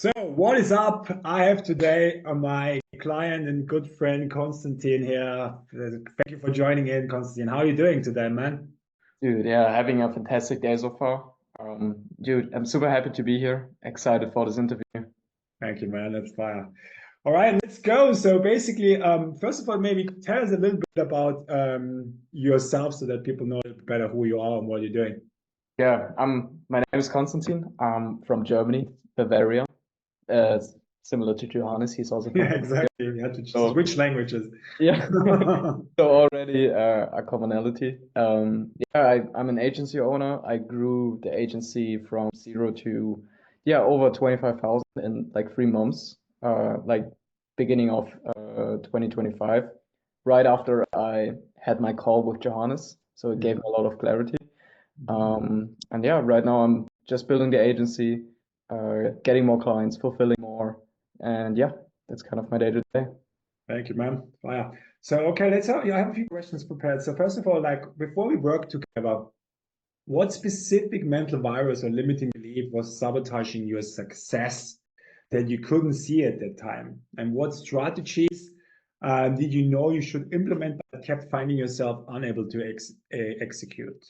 So, what is up? I have today my client and good friend Constantin here. Thank you for joining in, Constantin. How are you doing today, man? Dude, yeah, having a fantastic day so far. Dude, I'm super happy to be here. Excited for this interview. Thank you, man. That's fire. All right, let's go. So basically, first of all, maybe tell us a little bit about yourself so that people know a little bit better who you are and what you're doing. Yeah, my name is Constantin. I'm from Germany, Bavaria. Uh, similar to Johannes, he's also from Yeah, Bavaria. exactly. You have to So switch languages. yeah, so already a commonality. Yeah, I'm an agency owner. I grew the agency from zero to over 25,000 in like 3 months. Like beginning of 2025, right after I had my call with Johannes. So it gave me a lot of clarity. And yeah, right now I'm just building the agency, getting more clients, fulfilling more, and yeah, that's kind of my day to day. Thank you, man. Fire. So, okay, I have a few questions prepared. So, first of all, like before we work together, what specific mental virus or limiting belief was sabotaging your success that you couldn't see at that time? And what strategies did you know you should implement but kept finding yourself unable to execute?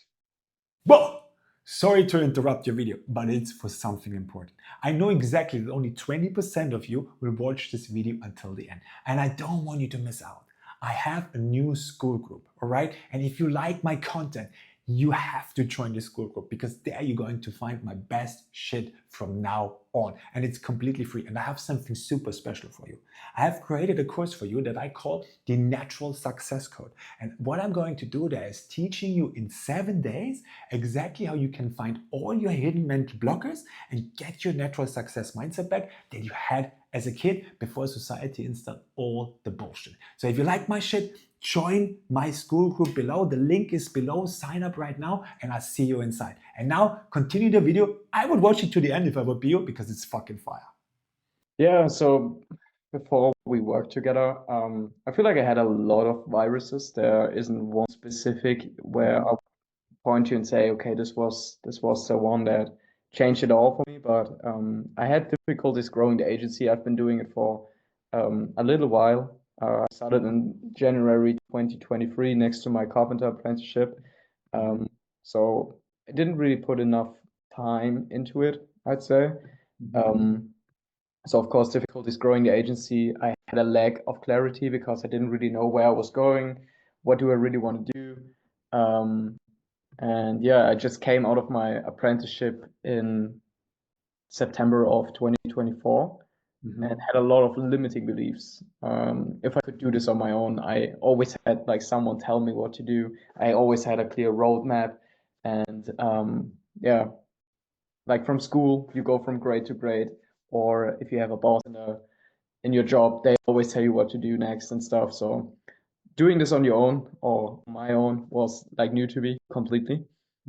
Well, sorry to interrupt your video, but it's for something important. I know exactly that only 20% of you will watch this video until the end, and I don't want you to miss out. I have a new Skool group, all right? And if you like my content, you have to join the Skool group because there you're going to find my best shit from now on. And it's completely free. And I have something super special for you. I have created a course for you that I call the Natural Success Code. And what I'm going to do there is teaching you in 7 days exactly how you can find all your hidden mental blockers and get your natural success mindset back that you had as a kid before society installed all the bullshit. So if you like my shit, join my Skool group below. The link is below. Sign up right now and I'll see you inside. And now continue the video. I would watch it to the end if I would be you because it's fucking fire. Yeah, so before we worked together, I feel like I had a lot of viruses. There isn't one specific where I'll point to and say, okay, this was the one that changed it all for me. But I had difficulties growing the agency. I've been doing it for a little while. I started in January 2023 next to my Carpenter apprenticeship. So I didn't really put enough time into it, I'd say. Um, so of course, difficulties growing the agency. I had a lack of clarity because I didn't really know where I was going. What do I really want to do? And yeah, I just came out of my apprenticeship in September of 2024 and had a lot of limiting beliefs. If I could do this on my own, I always had like someone tell me what to do. I always had a clear roadmap. And yeah, like from school, you go from grade to grade, or if you have a boss in your job, they always tell you what to do next and stuff. So doing this on your own or my own was like new to me completely.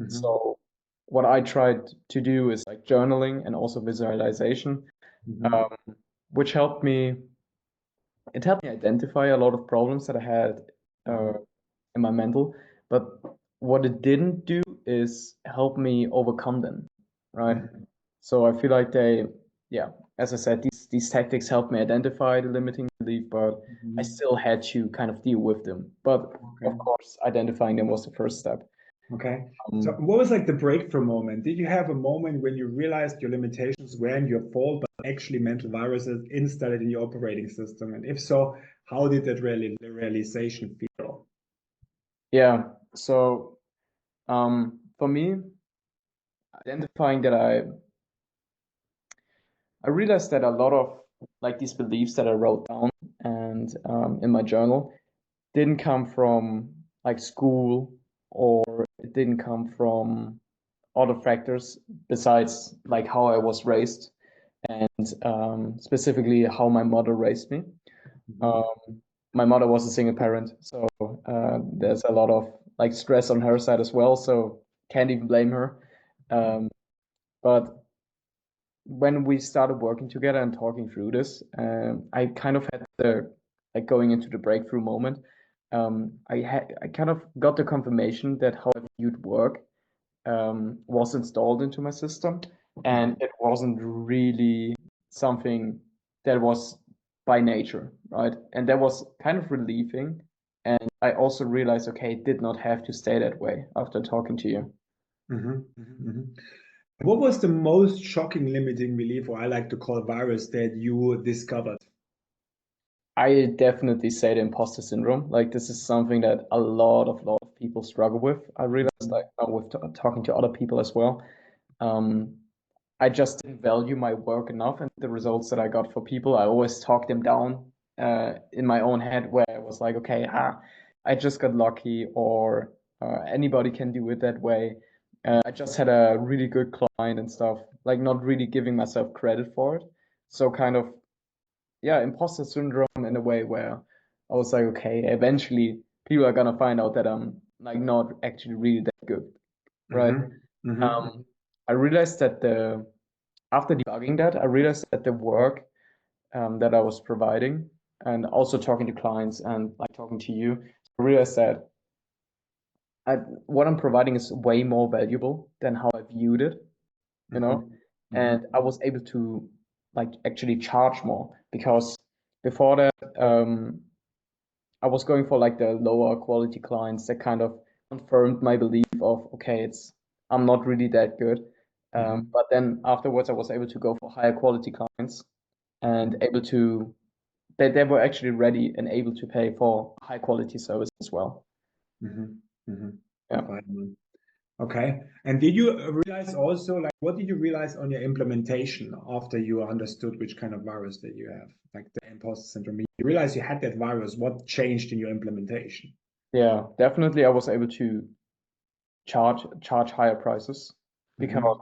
So what I tried to do is like journaling and also visualization, um, which helped me. It helped me identify a lot of problems that I had uh, in my mental. But what it didn't do is help me overcome them, right? So I feel like yeah, as I said, these tactics helped me identify the limiting belief, but I still had to kind of deal with them. But of course, identifying them was the first step. Okay. So what was like the breakthrough moment? Did you have a moment when you realized your limitations weren't your fault, but actually mental viruses installed in your operating system? And if so, how did that the realization feel? Yeah. So for me, identifying that I realized that a lot of like these beliefs that I wrote down and in my journal didn't come from like school, or it didn't come from other factors besides like how I was raised and specifically how my mother raised me. My mother was a single parent, so there's a lot of like stress on her side as well, so can't even blame her. But when we started working together and talking through this, I kind of had the like going into the breakthrough moment. I kind of got the confirmation that how I viewed work was installed into my system, and it wasn't really something that was by nature, right? And that was kind of relieving. And I also realized, okay, it did not have to stay that way after talking to you. What was the most shocking limiting belief, or I like to call virus, that you discovered? I definitely say the imposter syndrome. Like this is something that a lot of people struggle with. I realized like now with talking to other people as well. I just didn't value my work enough and the results that I got for people. I always talked them down in my own head where I was like, okay, I just got lucky, or anybody can do it that way. I just had a really good client and stuff, like not really giving myself credit for it. So kind of, yeah, imposter syndrome in a way where I was like, okay, eventually people are gonna find out that I'm like not actually really that good, right? I realized that after debugging that, I realized that the work that I was providing, and also talking to clients and like talking to you, I realized that what I'm providing is way more valuable than how I viewed it, you know? And I was able to like actually charge more, because before that, I was going for like the lower quality clients that kind of confirmed my belief of, okay, I'm not really that good. But then afterwards, I was able to go for higher quality clients and able to, they were actually ready and able to pay for high quality service as well. Yeah. Fine. Okay. And did you realize also, like, what did you realize on your implementation after you understood which kind of virus that you have, like the imposter syndrome? You realized you had that virus. What changed in your implementation? Yeah, definitely I was able to charge higher prices because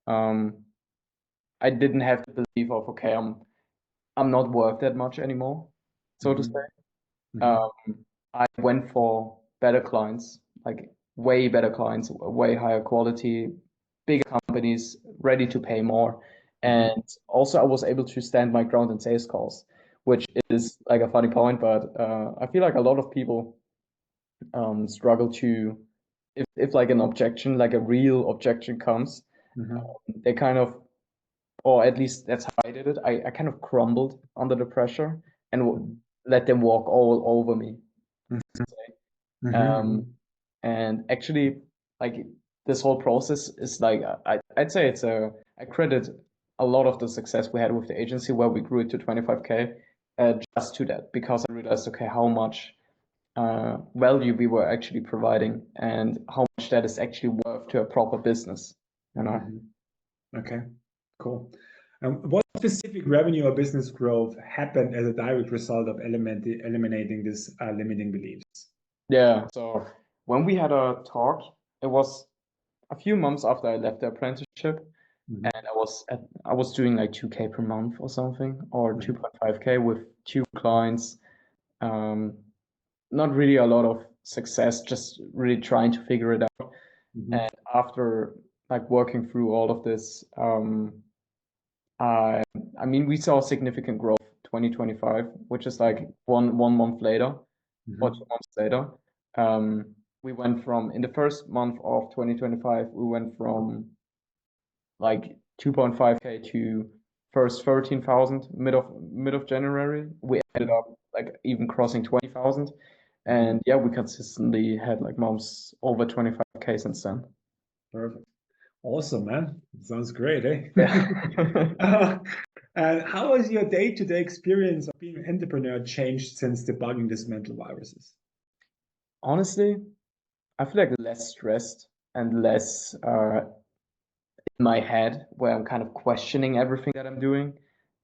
I didn't have the belief of, okay, I'm not worth that much anymore, so to say. I went for better clients, like way better clients, way higher quality, bigger companies, ready to pay more. And also I was able to stand my ground in sales calls, which is like a funny point, but I feel like a lot of people struggle to, if like an objection, like a real objection comes, they kind of, or at least that's how I did it. I kind of crumbled under the pressure and let them walk all over me. And actually, like this whole process is like, I'd say I credit a lot of the success we had with the agency where we grew it to 25K just to that, because I realized, okay, how much value we were actually providing and how much that is actually worth to a proper business, you know? Okay, cool. What specific revenue or business growth happened as a direct result of eliminating this limiting beliefs? Yeah, so when we had a talk, it was a few months after I left the apprenticeship, and I was doing like 2K per month or something, or 2.5K with 2 clients. Not really a lot of success, just really trying to figure it out. And after like working through all of this, I mean, we saw significant growth 2025, which is like one month later or 2 months later. We went from, in the first month of 2025, we went from like 2.5K to first 13,000 mid of January. We ended up like even crossing 20,000. And yeah, we consistently had like months over 25K since then. Perfect. Awesome, man. Sounds great, eh? Yeah. And how has your day-to-day experience of being an entrepreneur changed since debugging these mental viruses? Honestly, I feel like less stressed and less in my head, where I'm kind of questioning everything that I'm doing.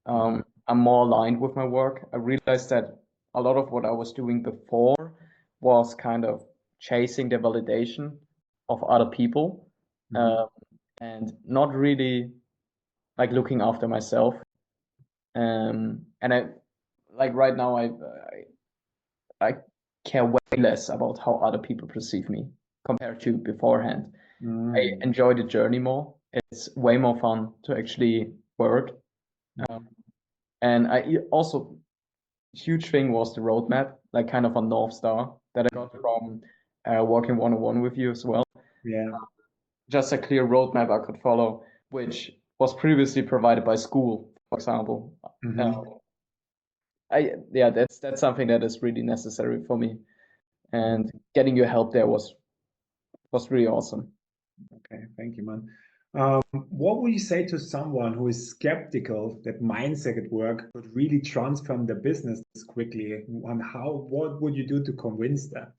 I'm more aligned with my work. I realized that a lot of what I was doing before was kind of chasing the validation of other people, and not really like looking after myself. And I like right now I care way less about how other people perceive me compared to beforehand. I enjoy the journey more. It's way more fun to actually work. And also, huge thing was the roadmap, like kind of a North Star that I got from working one-on-one with you as well. Yeah. Just a clear roadmap I could follow, which was previously provided by Skool for example. Mhm. Yeah, that's something that is really necessary for me. And getting your help there was really awesome. Okay, thank you, man. What would you say to someone who is skeptical that mindset at work could really transform their business quickly? And what would you do to convince them?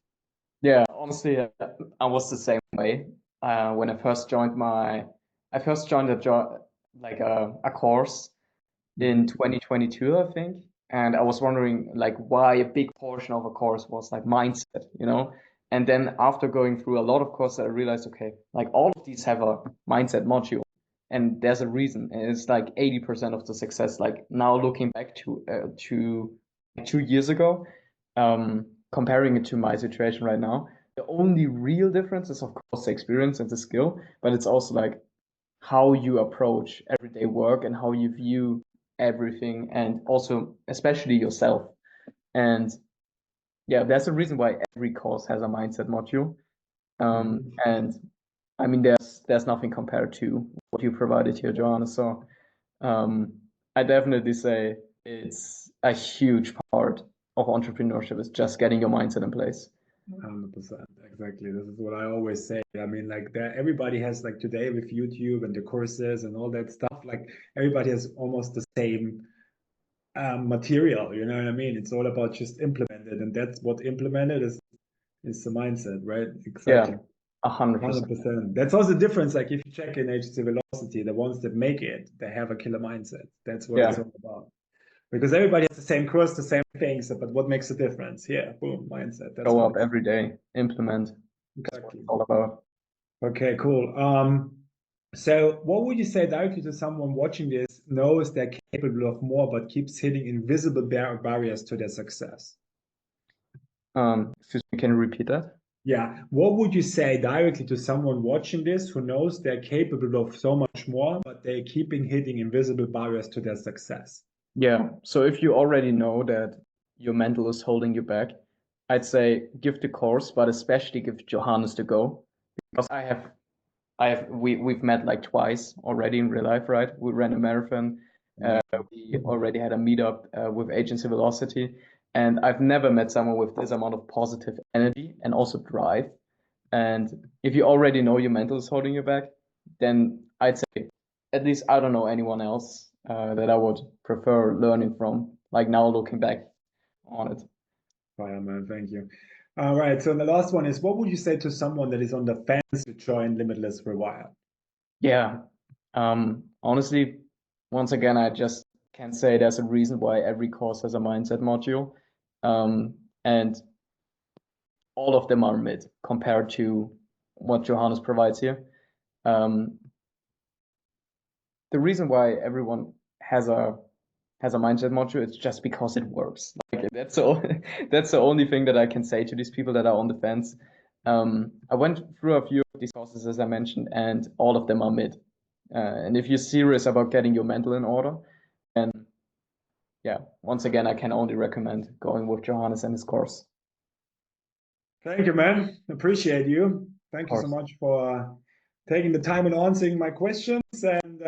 Yeah, honestly, I was the same way. When I first joined a job, like a course in 2022, I think. And I was wondering like why a big portion of a course was like mindset, you know? And then after going through a lot of courses, I realized, okay, like all of these have a mindset module and there's a reason. And it's like 80% of the success. Like now looking back to 2 years ago, comparing it to my situation right now, the only real difference is of course the experience and the skill, but it's also like how you approach everyday work and how you view everything and also especially yourself. And yeah, that's the reason why every course has a mindset module. And I mean, there's nothing compared to what you provided here, Johannes. So I definitely say it's a huge part of entrepreneurship is just getting your mindset in place. 100%. Exactly. This is what I always say. I mean, like everybody has like today with YouTube and the courses and all that stuff, like everybody has almost the same material, you know what I mean? It's all about just implement it, and that's what implemented is the mindset, right? Yeah, Exactly. 100%. 100%. That's also the difference. Like if you check in HC Velocity, the ones that make it, they have a killer mindset. That's what it's Yeah, all about. Because everybody has the same course, the same things, but what makes the difference? Yeah, boom, mindset. That's show what up it's every day, implement. That's what exactly. it's all about. Okay, cool. So what would you say directly to someone watching this knows they're capable of more, but keeps hitting invisible barriers to their success? Excuse me, can you repeat that? Yeah. What would you say directly to someone watching this who knows they're capable of so much more, but they're keeping hitting invisible barriers to their success? Yeah. So if you already know that your mental is holding you back, I'd say give the course, but especially give Johannes the go. Because we've met like twice already in real life, right? We ran a marathon. Yeah. We already had a meetup with Agency Velocity, and I've never met someone with this amount of positive energy and also drive. And if you already know your mental is holding you back, then I'd say at least I don't know anyone else that I would prefer learning from. Like now looking back on it. Fire, man. Thank you. All right. So the last one is what would you say to someone that is on the fence to join Limitless for a while? Yeah. Honestly, once again, I just can say there's a reason why every course has a mindset module. And all of them are mid compared to what Johannes provides here. Um, the reason why everyone has a mindset module, it's just because it works. Like that's all that's the only thing that I can say to these people that are on the fence. I went through a few of these courses as I mentioned, and all of them are mid. And if you're serious about getting your mental in order, then yeah, once again, I can only recommend going with Johannes and his course. Thank you, man. Appreciate you. Of Thank you so course. much for taking the time and answering my questions. And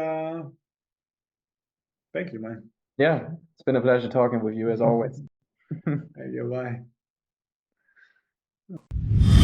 thank you, man. Yeah, it's been a pleasure talking with you as always. Thank you. Bye.